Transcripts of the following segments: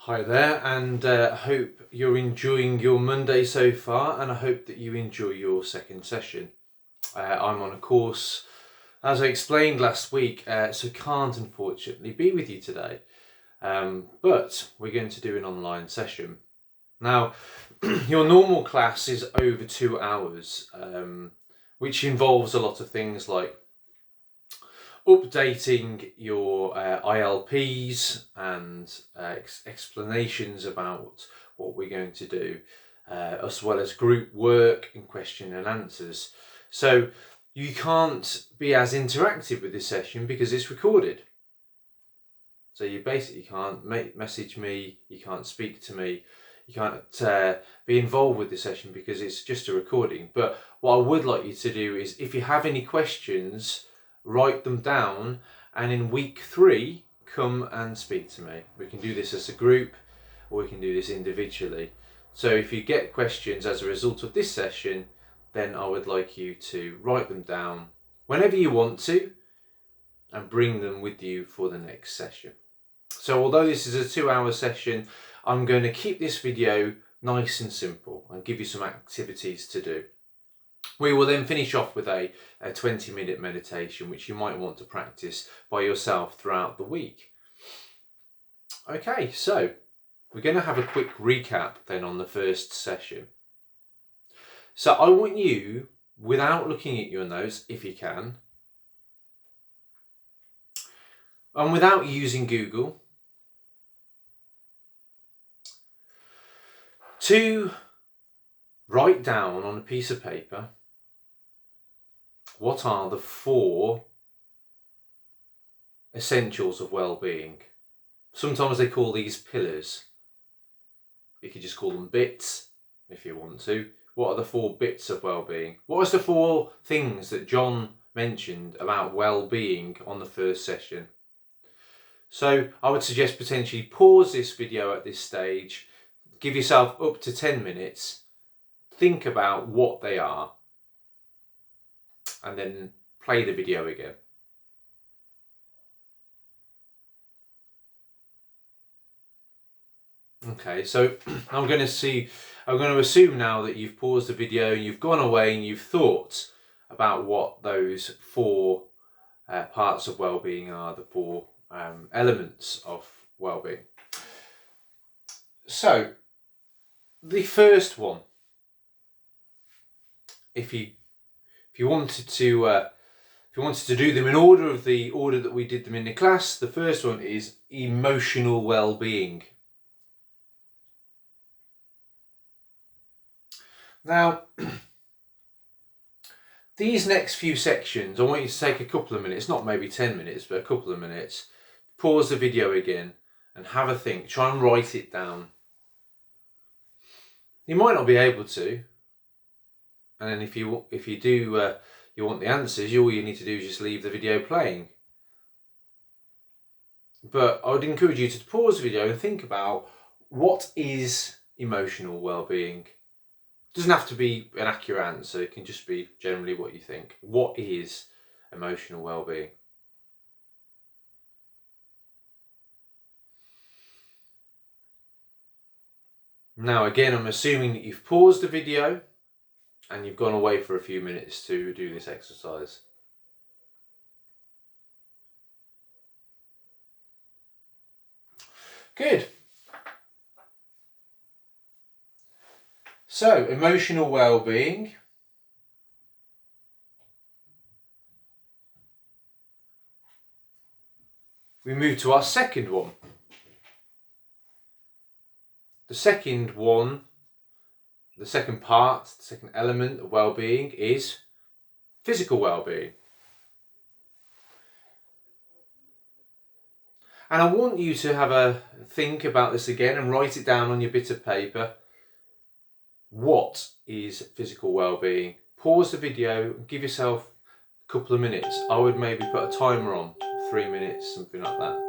Hi there, and I hope you're enjoying your Monday so far, and I hope that you enjoy your second session. I'm on a course, as I explained last week, so can't unfortunately be with you today, but we're going to do an online session. Now, your normal class is over 2 hours, which involves a lot of things like updating your ILPs and explanations about what we're going to do, as well as group work and question and answers. So you can't be as interactive with this session because it's recorded. So you basically can't message me, you can't speak to me, you can't be involved with the session because it's just a recording. But what I would like you to do is, if you have any questions, write them down, and in week 3 come and speak to me. We can do this as a group or we can do this individually. So if you get questions as a result of this session, then I would like you to write them down whenever you want to and bring them with you for the next session. So although this is a 2-hour session, I'm going to keep this video nice and simple and give you some activities to do. We will then finish off with a 20-minute meditation, which you might want to practice by yourself throughout the week. Okay, so we're going to have a quick recap then on the first session. So I want you, without looking at your notes, if you can, and without using Google, to write down on a piece of paper what are the 4 essentials of well-being. Sometimes they call these pillars. You could just call them bits if you want to. What are the 4 bits of well-being? What was the 4 things that John mentioned about well-being on the first session? So I would suggest potentially pause this video at this stage, give yourself up to 10 minutes, think about what they are, and then play the video again. Okay, so I'm going to assume now that you've paused the video and you've gone away and you've thought about what those 4 parts of well-being are, the 4 elements of well-being. So the first one, if you wanted to do them in the order that we did them in the class, the first one is emotional well-being. Now, these next few sections, I want you to take a couple of minutes, not maybe 10 minutes, but a couple of minutes, pause the video again and have a think, try and write it down. You might not be able to, and then if you do you want the answers, all you need to do is just leave the video playing. But I would encourage you to pause the video and think about, what is emotional well-being? It doesn't have to be an accurate answer, it can just be generally what you think. What is emotional well-being? Now again, I'm assuming that you've paused the video and you've gone away for a few minutes to do this exercise. Good. So, emotional well-being. We move to our second one. The second part, the second element of well-being is physical well-being. And I want you to have a think about this again and write it down on your bit of paper. What is physical well-being? Pause the video and give yourself a couple of minutes. I would maybe put a timer on, 3 minutes, something like that.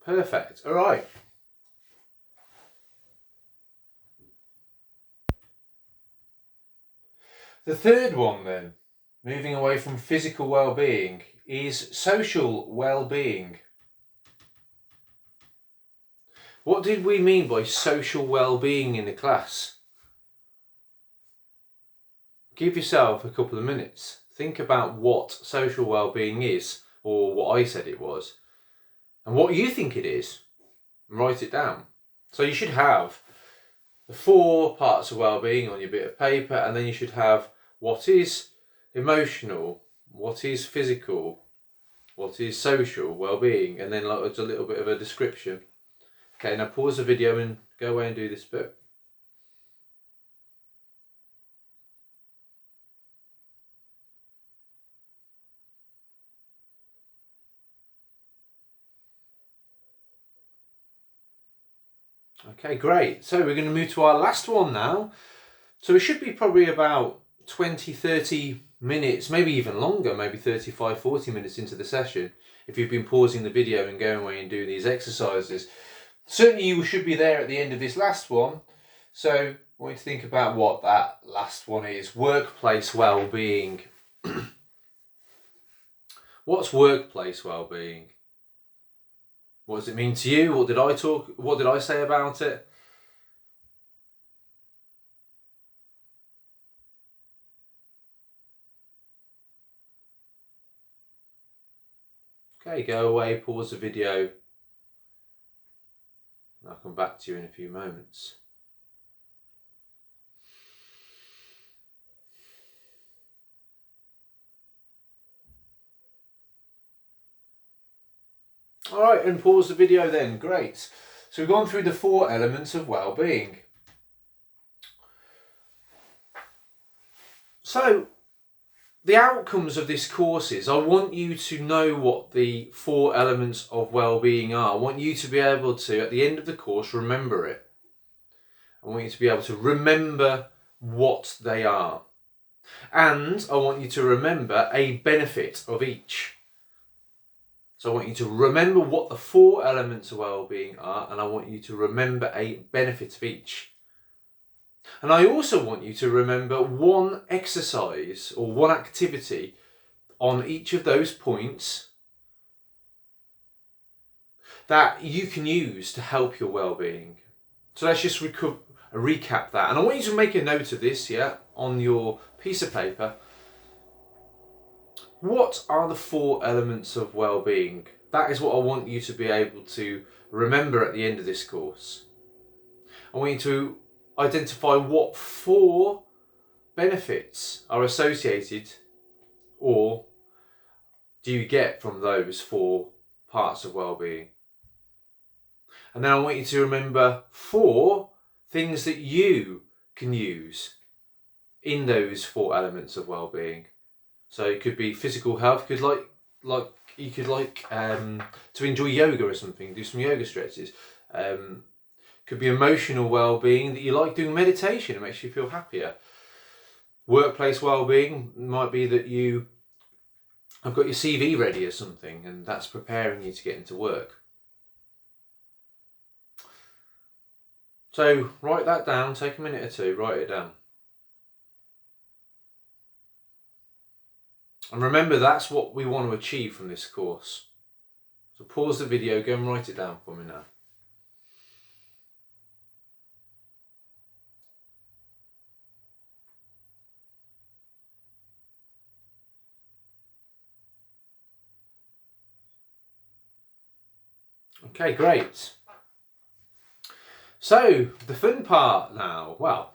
Perfect. All right. The third one then, moving away from physical well-being, is social well-being. What did we mean by social well-being in the class? Give yourself a couple of minutes. Think about what social well-being is, or what I said it was, and what you think it is, and write it down. So you should have the 4 parts of well-being on your bit of paper, and then you should have what is emotional, what is physical, what is social well-being, and then like, a little bit of a description. Okay, now pause the video and go away and do this bit. Okay, great. So we're going to move to our last one now. So it should be probably about 20, 30 minutes, maybe even longer, maybe 35, 40 minutes into the session, if you've been pausing the video and going away and doing these exercises. Certainly you should be there at the end of this last one. So I want you to think about what that last one is. Workplace well-being. What's workplace well-being? What does it mean to you? What did I say about it? Okay, go away, pause the video, and I'll come back to you in a few moments. Alright, and pause the video then, great. So we've gone through the 4 elements of well-being. So, the outcomes of this course is, I want you to know what the 4 elements of well-being are. I want you to be able to, at the end of the course, remember it. I want you to be able to remember what they are. And I want you to remember a benefit of each. So I want you to remember what the 4 elements of well-being are, and I want you to remember a benefit of each. And I also want you to remember one exercise or one activity on each of those points that you can use to help your well-being. So let's just recap that. And I want you to make a note of this, on your piece of paper. What are the 4 elements of well-being? That is what I want you to be able to remember at the end of this course. I want you to identify what 4 benefits are associated or do you get from those 4 parts of well-being. And then I want you to remember 4 things that you can use in those 4 elements of well-being. So it could be physical health, you could like to enjoy yoga or something, do some yoga stretches. Could be emotional well-being, that you like doing meditation, it makes you feel happier. Workplace well-being might be that you have got your CV ready or something, and that's preparing you to get into work. So write that down, take a minute or 2, write it down. And remember, that's what we want to achieve from this course. So pause the video, go and write it down for me now. Okay, great. So, the fun part now. Well,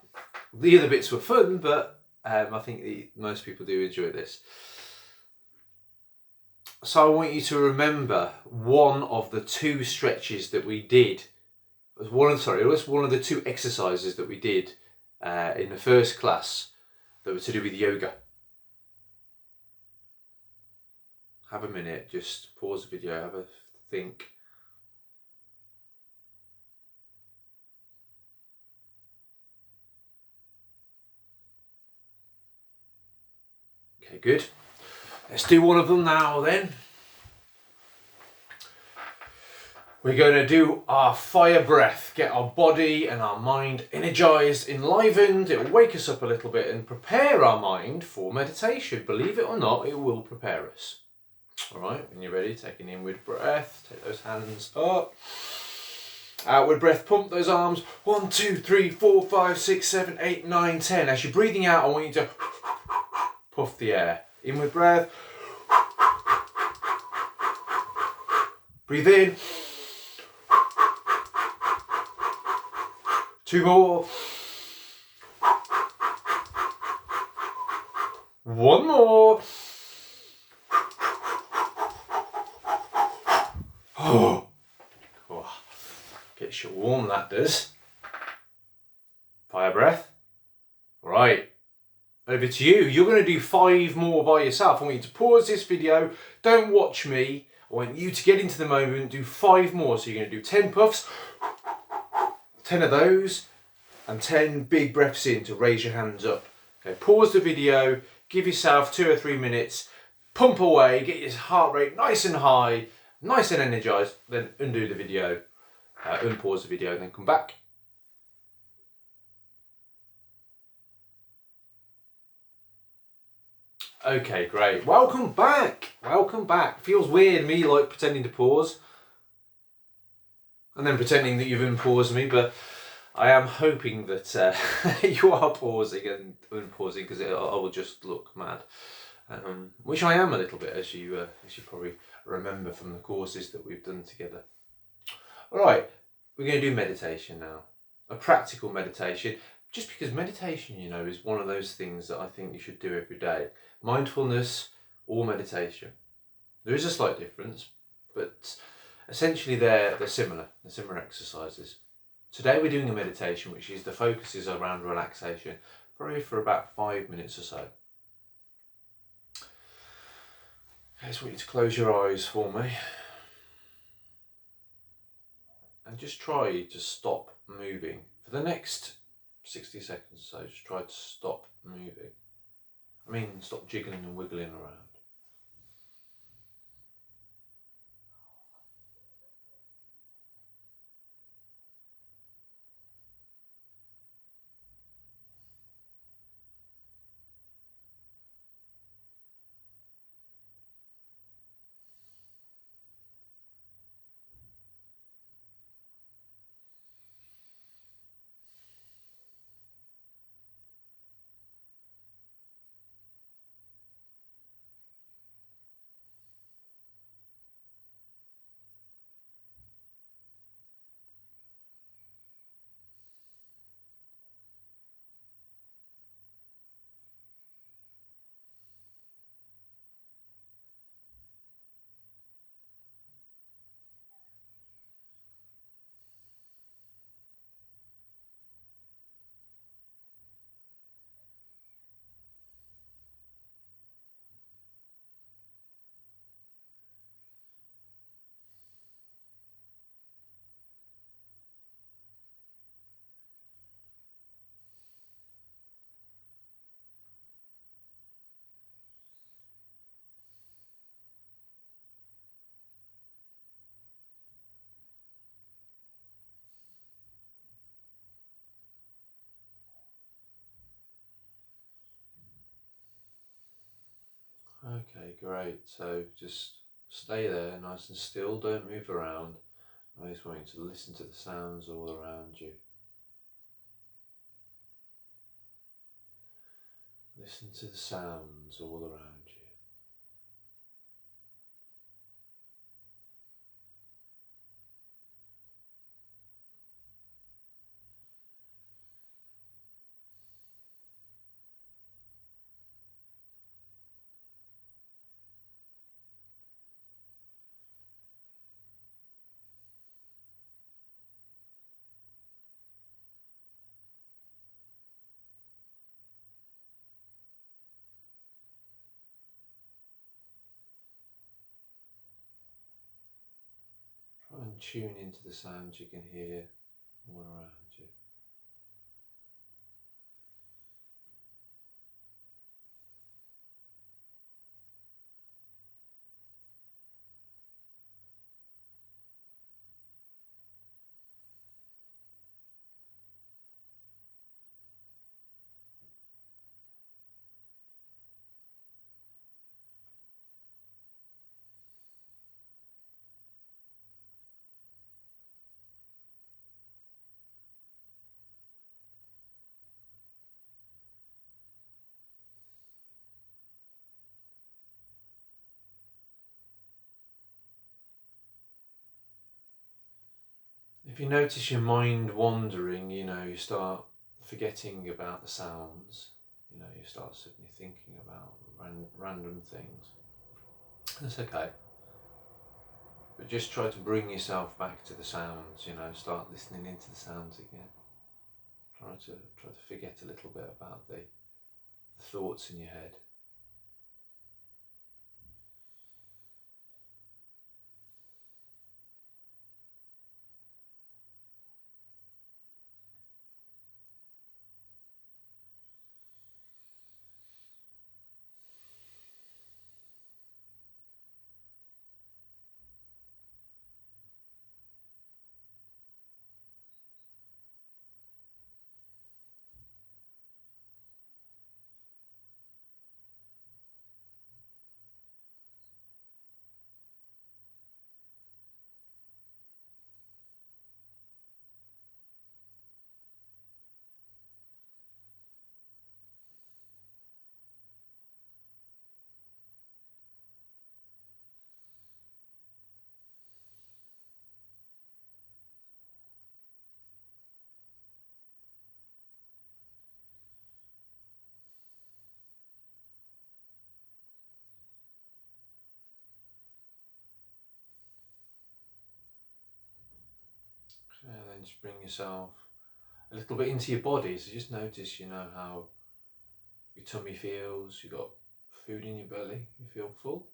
the other bits were fun, but I think most people do enjoy this. So I want you to remember one of the 2 stretches that we did. It was one of the 2 exercises that we did in the first class that were to do with yoga. Have a minute, just pause the video, have a think. Okay, good. Let's do one of them now then. We're going to do our fire breath, get our body and our mind energized, enlivened. It will wake us up a little bit and prepare our mind for meditation. Believe it or not, it will prepare us. All right, when you're ready, take an inward breath, take those hands up. Outward breath, pump those arms. 1, 2, 3, 4, 5, 6, 7, 8, 9, 10. As you're breathing out, I want you to puff the air. Inward breath. Breathe in. 2 more. 1 more. Oh, gets you warm, that does. Fire breath. Right, over to you. You're going to do 5 more by yourself. I want you to pause this video. Don't watch me. I want you to get into the moment. Do 5 more. So you're going to do 10 puffs. 10 of those and 10 big breaths in to raise your hands up. Okay, pause the video, give yourself 2 or 3 minutes, pump away, get your heart rate nice and high, nice and energized, then undo the video, unpause the video and then come back. Okay, great. Welcome back. Welcome back. Feels weird, me like pretending to pause and then pretending that you've unpaused me, but I am hoping that you are pausing and unpausing because I will just look mad, which I am a little bit, as you probably remember from the courses that we've done together. All right, we're going to do meditation now, a practical meditation, just because meditation, you know, is one of those things that I think you should do every day. Mindfulness or meditation. There is a slight difference, but essentially they're similar. They're similar exercises. Today we're doing a meditation which is the focus is around relaxation, probably for about 5 minutes or so. I just want you to close your eyes for me and just try to stop moving. For the next 60 seconds or so, just try to stop moving. I mean, stop jiggling and wiggling around. Okay, great. So just stay there nice and still, don't move around. I just want you to listen to the sounds all around you. Listen to the sounds all around you. Try and tune into the sounds you can hear all around you. if you notice your mind wandering, you start forgetting about the sounds, you start suddenly thinking about random things. That's okay. But just try to bring yourself back to the sounds, start listening into the sounds again. Try to forget a little bit about the thoughts in your head. And then just bring yourself a little bit into your body. So just notice, how your tummy feels. You got food in your belly. You feel full.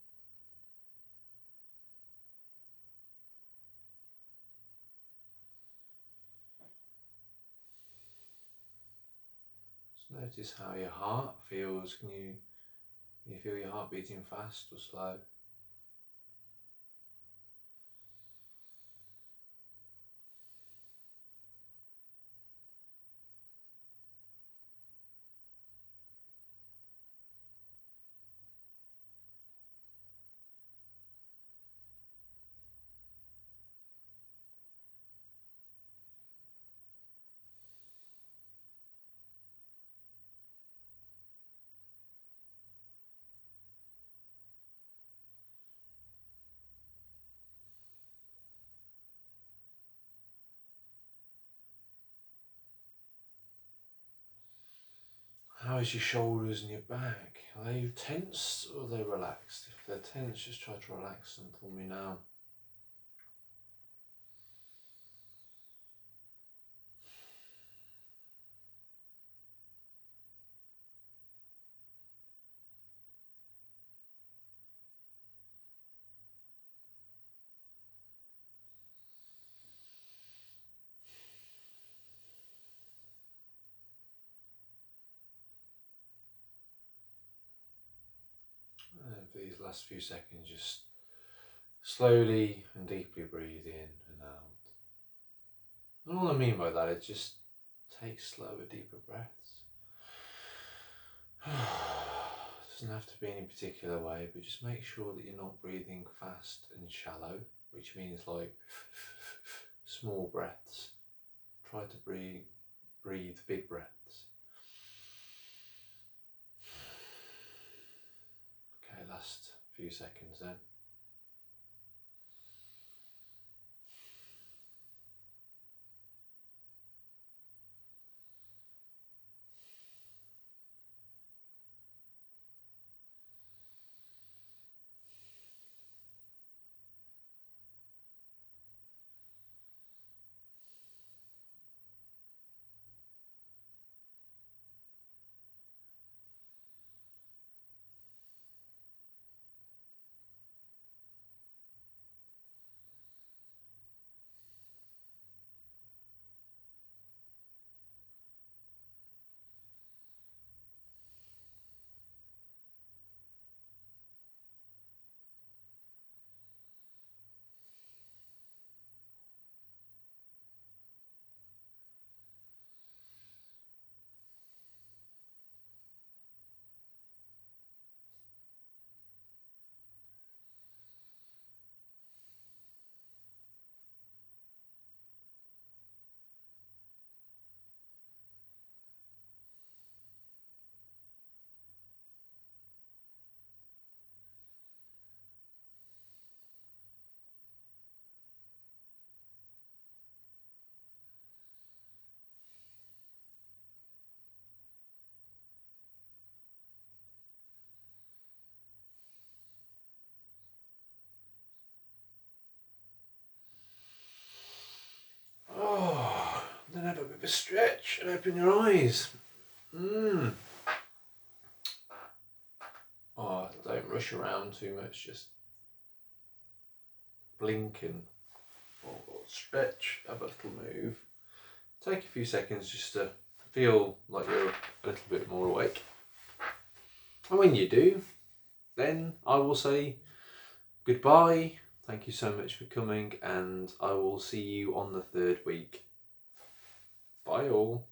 Just notice how your heart feels. Can you feel your heart beating fast or slow? How is your shoulders and your back? Are they tense or are they relaxed? If they're tense, just try to relax them for me now. And for these last few seconds, just slowly and deeply breathe in and out. And all I mean by that is just take slower, deeper breaths. It doesn't have to be any particular way, but just make sure that you're not breathing fast and shallow, which means like small breaths. Try to breathe big breaths. Okay, last few seconds then. a stretch and open your eyes. Oh, don't rush around too much, just blink and or stretch, have a little move. Take a few seconds just to feel like you're a little bit more awake. And when you do, then I will say goodbye. Thank you so much for coming, and I will see you on the 3rd week. Bye all.